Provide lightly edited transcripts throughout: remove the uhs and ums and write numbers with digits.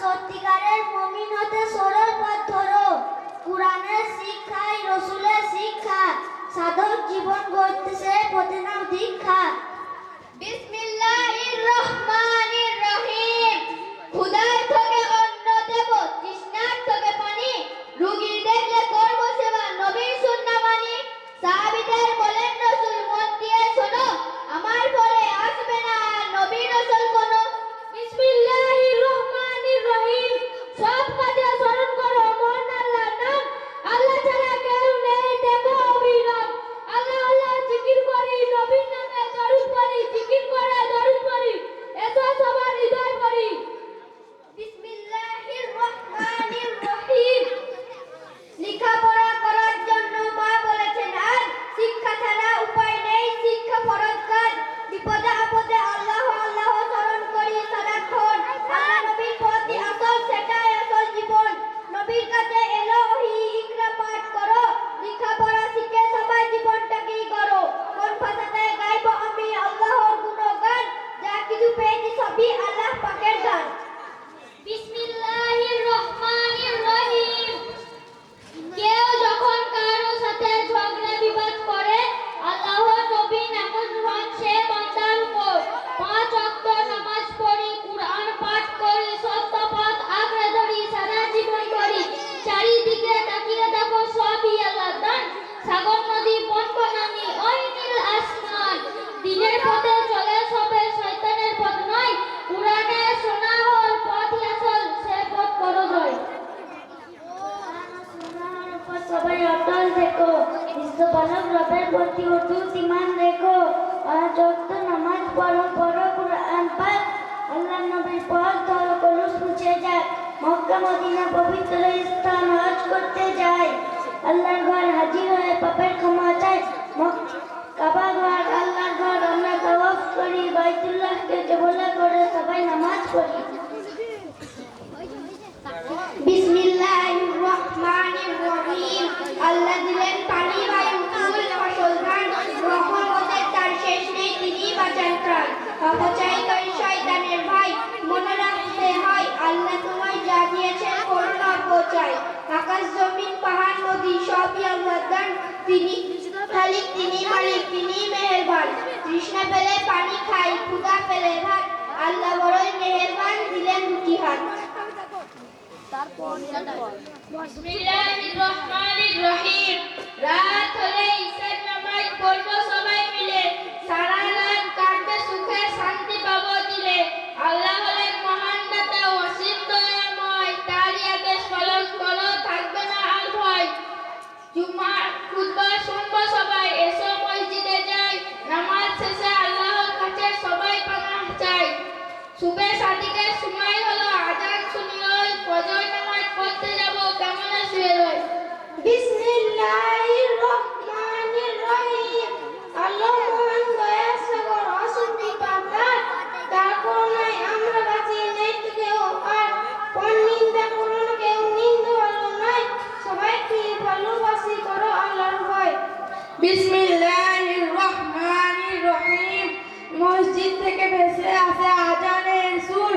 সত্যিকারের মুমিন হতে সরল পথ ধরো। কুরআনের শিক্ষাই রাসূলের শিক্ষা, সাধক জীবন গড়তেছে পথে নাও দীক্ষা। বিসমিল্লাহির রহমানির রহিম। ক্ষুধার্তকে অন্ন দেব, তৃষ্ণার্তকে পানি, রোগী দেখলে করব সেবা, নবীর সুন্নাহ মানি। সাহাবীদের বলেন রাসূল মন দিয়ে শোনো, আমার পরে আসবে না আর নবী রাসূল কোনো। বিসমিল্লাহির রহমানির রহিম। সব কাজে স্মরণ করো মহান আল্লাহর নাম, আল্লাহ ছাড়া কেউ নেই দেখো অবিরাম। আল্লাহ আল্লাহ জিকির করি, নবীর নামে দরুদ পড়ি, জিকির করে দরুদ পড়ি, এসো সবার হৃদয় ভরি। বিসমিল্লাহির রহমানির রহিম। লেখাপড়া করার জন্য মা বলেছেন আজ, শিক্ষা ছাড়া উপায় নেই, শিক্ষা ফরজ কাজ। বিপদে আপদে আল্লাহ আল্লাহ স্মরণ করি সারাক্ষণ, আল্লাহ নবীর পথই আসল, সেটাই আসল জীবন। নবীর কাছে এলো ওহী, ইকরা পাঠ করো, লেখাপড়া শিখে সবাই জীবনটাকেই গড়ো। কোন ভাষাতে গাইবো আমি আল্লাহর গুণগান, যা কিছু পেয়েছি সবই আল্লাহ পাকের দান। বিসমিল্লাহির রহমানির রহিম। কেউ যখন কারো সাথে ঝগড়া বিবাদ করে, আল্লাহর নবী নামাজ হন সে বান্দার উপর। 5 ওয়াক্ত নামাজ পড়ি, কুরআন পাঠ করি, সত্য পথ আঁকড়ে ধরি, সারা জীবন করি। চারিদিকে তাকিয়ে দেখো সবই আল্লাহর দান, সাগর নদী বন বনানি ওই নীল আসমান। দিনের পথে চলে সবে, শয়তানের পথ নয়, কুরআনে শোনা হল পথই আসল, সে পথ করো জয়। সবাই অটল দেখো, বিশ্ববালক রবের প্রতি অটুট ঈমান রেখো। যত নামাজ পড়ো পড়ো কুরআন পাক, আল্লাহ নবীর পথ ধরো কলুষ মুছে যায়। মক্কা মদিনা পবিত্র স্থান, হজ করতে যায়, আল্লাহর ঘর হাজির হয়ে পাপের ক্ষমা চায়। কাবা ঘর আল্লাহর ঘর, আমরা তাওয়াফ করি, বাইতুল্লাহকে কিবলা করে সবাই নামাজ পড়ি। বিসমিল্লাহির রহমানির রহিম। আল্লাহ দিলেন পানি বায়ু ফুল ফসল ধান, রহমতের তার শেষ নেই, তিনি বাঁচান প্রাণ। অপচয়কারী শয়তানের ভাই, মনে রাখতে হয় আল্লাহ তোমায় যা দিয়েছেন করো না অপচয়। আকাশ জমিন পাহাড় নদী সবই আল্লাহর দান, তিনি খালিক তিনি মালিক তিনি মেহেরবান। তৃষ্ণা পেলে পানি খাই, ক্ষুধা পেলে ভাত, আল্লাহ বড়ই মেহেরবান, দিলেন দুটি হাত। বিসমিল্লাহির রহমানির রহিম। রাত হলে ঈশার নামাজ পড়বো সবাই মিলে, সারা রাত কাটবে সুখে শান্তি পাবো দিলে। আল্লাহ হলেন মহান দাতা অসীম দয়াময়, তারই আদেশ পালন করো থাকবে না আর ভয়। জুমার খুতবা শুনবো সবাই, এসো মসজিদে যাই, নামাজ শেষে আল্লাহর কাছে সবাই পানাহ চাই। সুবে সাদিকের সময় হলো, আজান শুনি ওই, ফজর নামাজ পড়তে যাব কেমন শুয়ে রই। বিসমিল্লাহির রহমানির রহিম। আল্লাহ মহান দয়া সাগর অসীম বিপাকার, তার করুণায় আমরা বাঁচি নেই তো কেউ আর। কোন নিন্দা করো না কেউ, নিন্দা ভালো নয়, সবাইকে ভালোবাসি করো আল্লাহর ভয়। বিসমিল্লাহির রহমানির রহিম। মসজিদ থেকে ভেসে আসে আজানের সুর,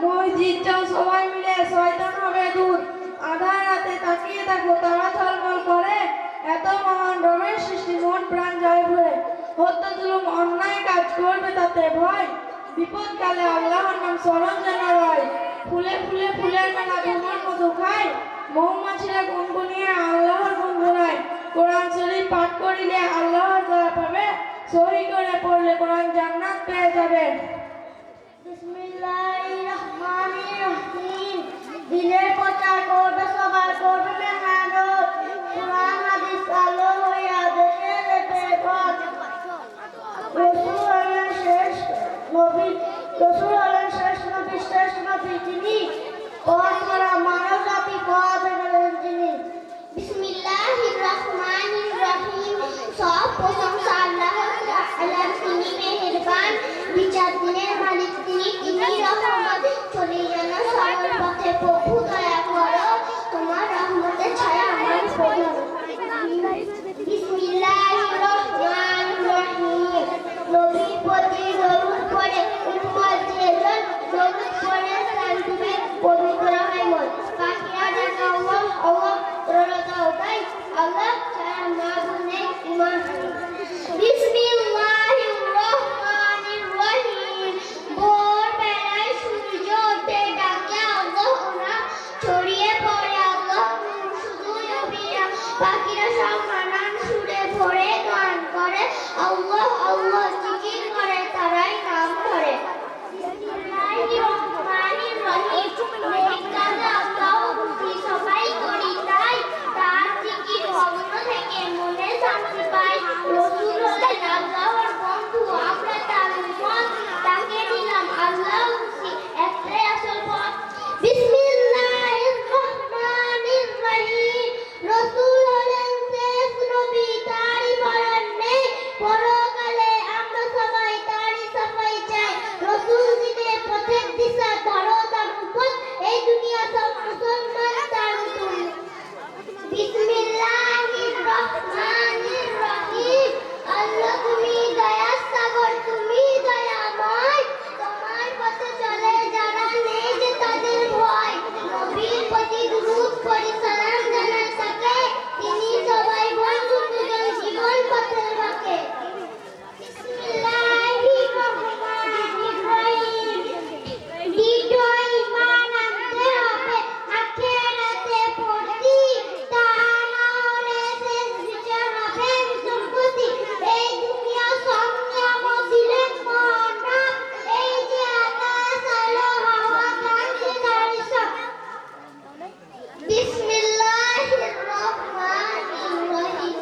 মসজিদ যাও সবাই মিলে শয়তান হবে দূর। আধার রাতে তাকিয়ে দেখো তারা ঝলমল করে, এত মহান রবের সৃষ্টি মন প্রাণ যায় ভরে। হত্যা জুলুম অন্যায় কাজ করবে তাতে ভয়, বিপদকালে আল্লাহর নাম স্মরণ যেন রয়। ফুলে ফুলে ফুলের মেলা ভ্রমণ মধু খায়, মৌমাছিরা গুনগুনিয়ে আল্লাহর গুণ গায়। কোরআন শরীফ পাঠ করিলে আল্লাহর দয়া পাবে, সহি করে পড়লে কোরআন জান্নাত পেয়ে যাবেন। বিসমিল্লাহির রহমানির রহিম। দিনের প্রচার করবে, সবার করবে মেহনত, কোরআন হাদিস আলো হইয়া দেশে দেশে পথ। রসূল হলেন শেষ নবী, রসূল হলেন শেষ নবী, শেষ নবী তিনি, পথ ধরা মানব জাতি পথ গেলেন যিনি। বিসমিল্লাহির রহমানির রহিম। সব প্রশংসা আল্লাহর তাআলার, তিনি মেহেরবান, বিচার দিনের মালিক তিনি, তিনি রহমান। চলে যেন সরল পথে, প্রভু দয়া করো, তোমার রহমতের ছায়া আমার উপর ধরো। বিসমিল্লাহির রহমানির রহিম। নবীর প্রতি দরুদ পড়ে উম্মত যেজন, দরুদ পড়ে শান্তিতে পবিত্র হয় মন। পাখিরা ডাকে আল্লাহ আল্লাহ, তরলতা ওটাই আল্লাহ ছাড়া মাবুদ নেই ইমান। বিসমিল্লাহির রহমানির রহিম। ভোরবেলায় সূর্য ওঠে, ডাকে আল্লাহ নাম, ছড়িয়ে পড়ে আল্লাহ নূর, শুধু নবীরা পাখিরা সব নানান সুরে ভরে গান করে, আল্লাহ আল্লাহ জিকির করে, তারাই নাম ধরে। বিসমিল্লাহির রহমানির রহিম। নেক কাজে আল্লাহ খুশি, সবাই করি তাই, তার জিকির মগ্ন থেকে মনে শান্তি পাই। রসূল হলেন আল্লাহর বন্ধু, আমরা তার উম্মত, তাকে দিলাম আল্লাহ খুশি, একটাই আসল পথ। বিসমিল্লাহির রহমানির রহিম। রসূল হলেন শেষ নবী, তারই পরন নেই, পরকালে আমরা সবাই তারই সাফাই চাই। রসূল দিনের পথের দিশা, ধরো তার উপর, এই দুনিয়া সব মুসলমান তার উত্তম। বিসমিল্লাহির রহমানির রহিম। আল্লাহ তুমি দয়ার সাগর, তুমি দয়াময়, তোমার পথে চলে যারা, নেই যে তাদের ভয়। নবীর প্রতি দুরূদ পড়ি, সালাম জানাই তাকে, তিনি সবাই বন্ধু দুজন জীবন পথের বাঁকে। বিসমিল্লাহির রহমানির রহিম। দৃঢ় ঈমান আনতে হবে, আখিরাতে পড়তি, তা না হলে শেষ বিচার হবে দুর্গতি। এই দুনিয়া সব নিয়ামত দিলেন মহান রব, এই যে আকাশ আলো হাওয়া কাছে তারই সব। বিসমিল্লাহির রহমানির রহিম।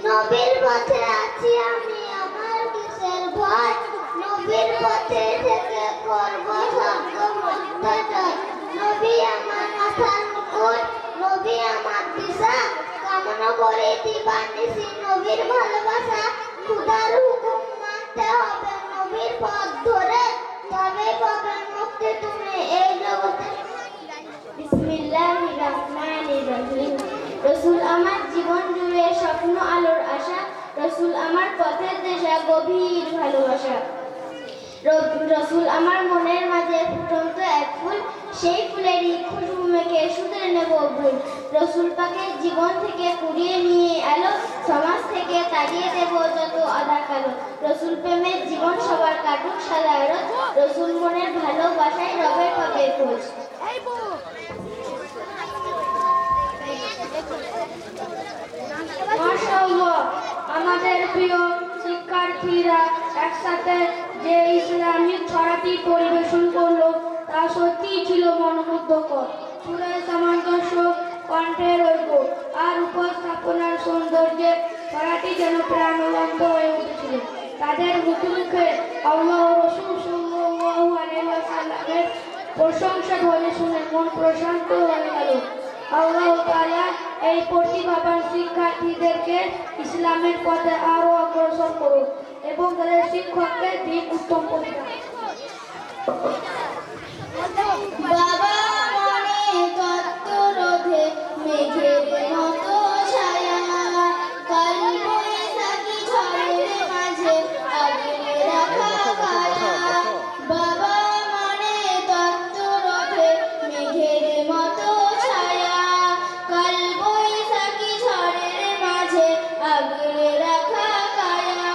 নবীর পথে আছি আমি, আমার কিসের ভয়, নবীর পথে থেকে করব স্বর্গ মধ্যজয়। নবী আমার মাথার মুকুট, নবী আমার দিশা, কামনা করে দিবানিশি নবীর ভালোবাসা। খুদার হুকুম মানতে হবে নবীর পথ ধরে, তবে পাবেন মুক্তি তুমি এই জগতে। বিসমিল্লাহির রহমানির রহিম। রসূল আমার জীবন জুড়ে স্বপ্ন আলোর আশা, রসূল আমার পথের দিশা, গভীর ভালোবাসা। রসূল আমার মনের মাঝে ফুটন্ত এক ফুল, সেই ফুলেরই খুশবু মেখে শুধরে নেব ভুল। রসূল পাকের জীবন থেকে কুড়িয়ে নিয়ে এলো, সমাজ থেকে তাড়িয়ে দেব যত আদা কালো। রসূল প্রেমের জীবন সবার কাটুক সাদা রোজ, রসূল মনের ভালোবাসায় রবে পাবে খোঁজ। মাশাআল্লাহ, আমাদের প্রিয় শিক্ষার্থীরা একসাথে যে ইসলামিক ছড়াটি পরিবেশন করলো, তা সত্যিই ছিল মনোমুগ্ধকর। সুরের সামঞ্জস্য, কণ্ঠের ঐক্য আর উপস্থাপনার সৌন্দর্যে ছড়াটি যেন প্রাণবন্ত হয়ে উঠেছিল। তাদের মুখে মুখে আল্লাহ ও রাসূল সাল্লাল্লাহু আলাইহি ওয়াসাল্লামের প্রশংসা ধ্বনি শুনে মন প্রশান্ত হয়ে গেল। আল্লাহ তাআলা এই প্রতিভাবান শিক্ষার্থীদেরকে ইসলামের পথে আরো অগ্রসর করুন এবং তাদের শিক্ষককে দিক উত্তম করে দেন। বাবা মনে তত্ত্ব রোধে মেঘের মতো ছায়া, কাল বৈশাখী ঝড়ের মাঝে আগলে রাখা কায়া। বাবা মনে তত্ত্ব রোধে মেঘের মতো ছায়া, কাল বৈশাখী ঝড়ের মাঝে আগলে রাখা কায়া।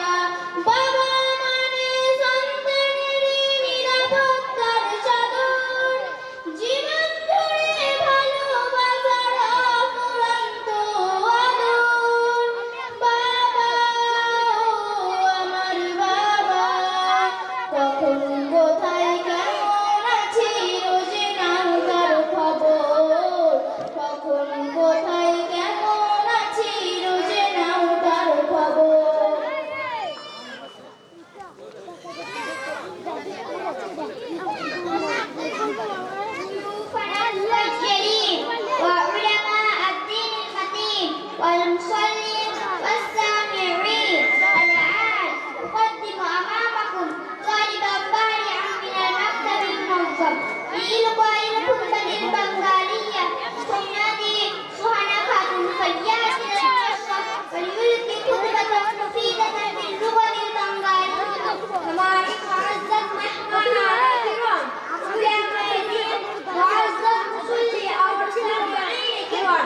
বাবা মানে সন্তানের নিরাপত্তার চাদর, জীবন ধরে ভালোবাসার অফুরান কোথায় কেমন আছি রোজে নাও তার খবর। الكريم وعلماء الدين الخطيب والمصلين والسامعين الآن أقدم أمامكم طالبا بارعا من المكتب المنظم لإلقاء الخطبة البنغالية تنادي سهنا خاتم فياض المشرق وليلقي خطبة مفيدة باللغة البنغالية. हमारी मुअज़्ज़ज़ मेहमान किराम उलमाए दीन मुअज़्ज़ज़ मुसल्ली और सामिईन किराम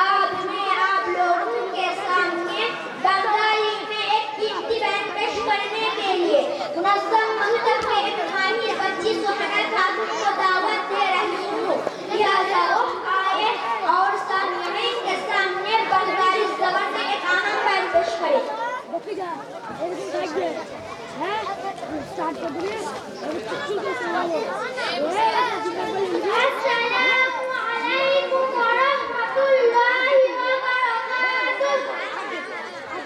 आज मैं आप लोगों के सामने बंगाली में एक कीमती बयान पेश करने के लिए मुनज़्ज़म मकतब के इमामी बच्ची सुहाना खातून को दावत दे रही हूँ। लिहाजा वो आए और सामिईन के सामने बंगाली ज़बान में एक अहम बयान पेश करें। अस्सलामु अलैकुम वरहमतुल्लाहि वबरकातुह।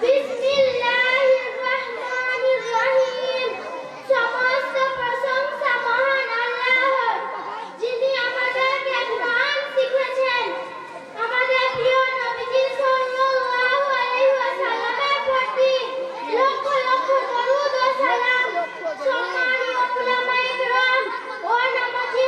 বিসমিল্লাহিররহমানিররহিম। সমস্ত প্রশংসা মহান আল্লাহর, যিনি আমাদেরকে কুরআন শিখিয়েছেন। আমাদের প্রিয় নবীজি সাল্লাল্লাহু আলাইহি ওয়াসাল্লামের প্রতি লক্ষ লক্ষ দরুদ ও সালাম। সম্মানিত উলামায়ে কিরাম ও নামাজি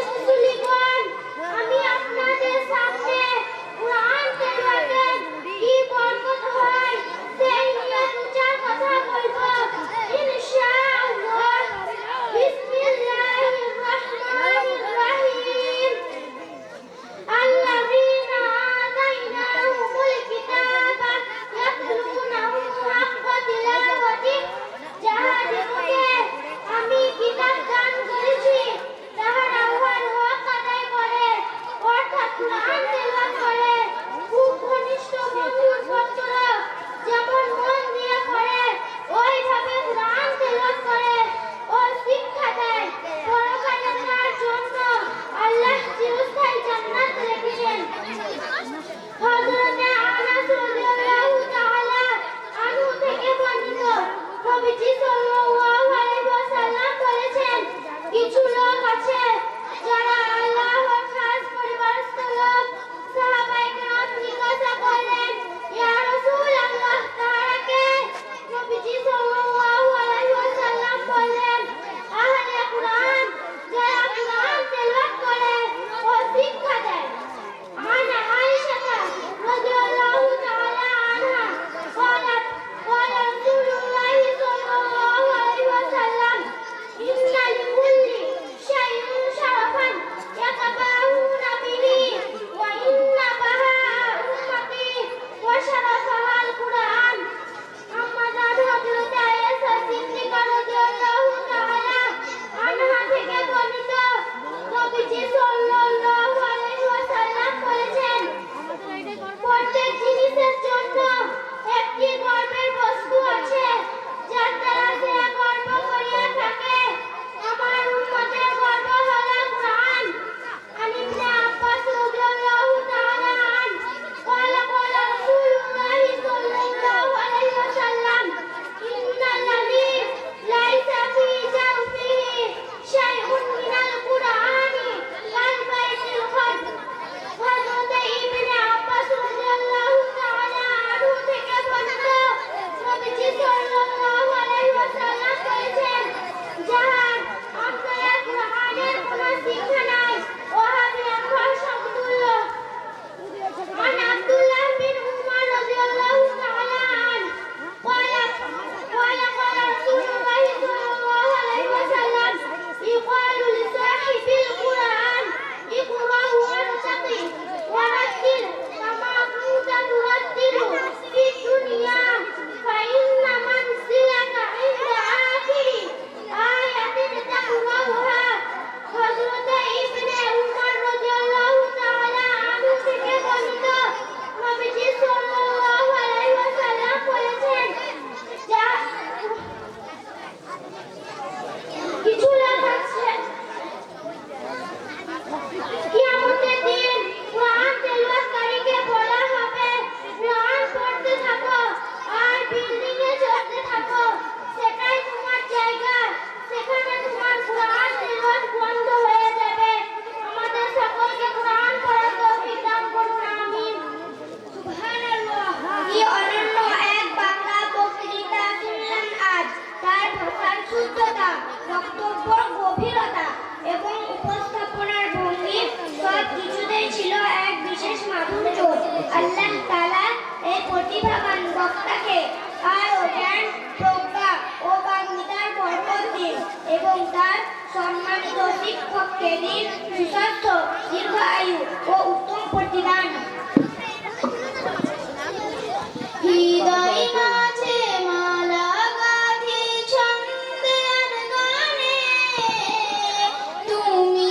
কি অনন্য এক বাংলা বক্তৃতা শুনলেন আজ। তার ভাষার শুদ্ধতা, বক্তব্যর গভীরতা এবং উপস্থাপনার ভঙ্গি সব কিছুতেই ছিল এক বিশেষ মাধুর্য। আল্লাহ তাআলা এই প্রতিভাবান বক্তাকে আরো জ্ঞান, প্রজ্ঞা ও বাগ্মিতার বরকত দিন এবং তার সম্মানিত শিক্ষককে দিন সুস্বাস্থ্য, দীর্ঘ আয়ু ও উত্তম প্রতিদান। হৃদয় মাঝে মালা গাঁথি ছন্দে আর গানে, তুমি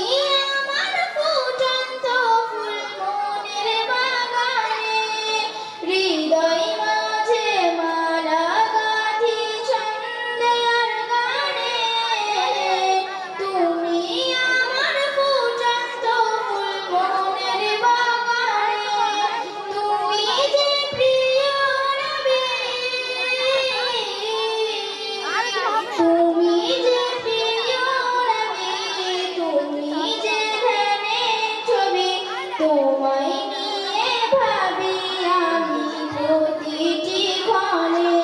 আমার ফুটন্ত ফুল মনের বাগানে। হৃদয় মাঝে মালা গাঁথি ছন্দে আর গানে, তুমি আমার ফুটন্ত ফুল মনের বাগানে। তুমি যে প্রিয় নবী, তুমি যে প্রিয় নবী, তুমি যে ধ্যানের ছবি, তোমায় নিয়ে ভাবি আমি প্রতিটি ক্ষণে।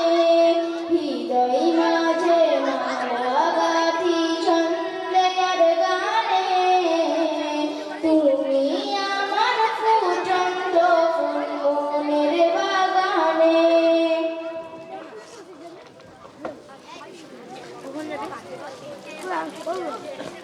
হৃদয় মাঝে মালা গাঁথি ছন্দে আর গানে, তুমি আমার ফুটন্ত ফুল মনের বাগানে।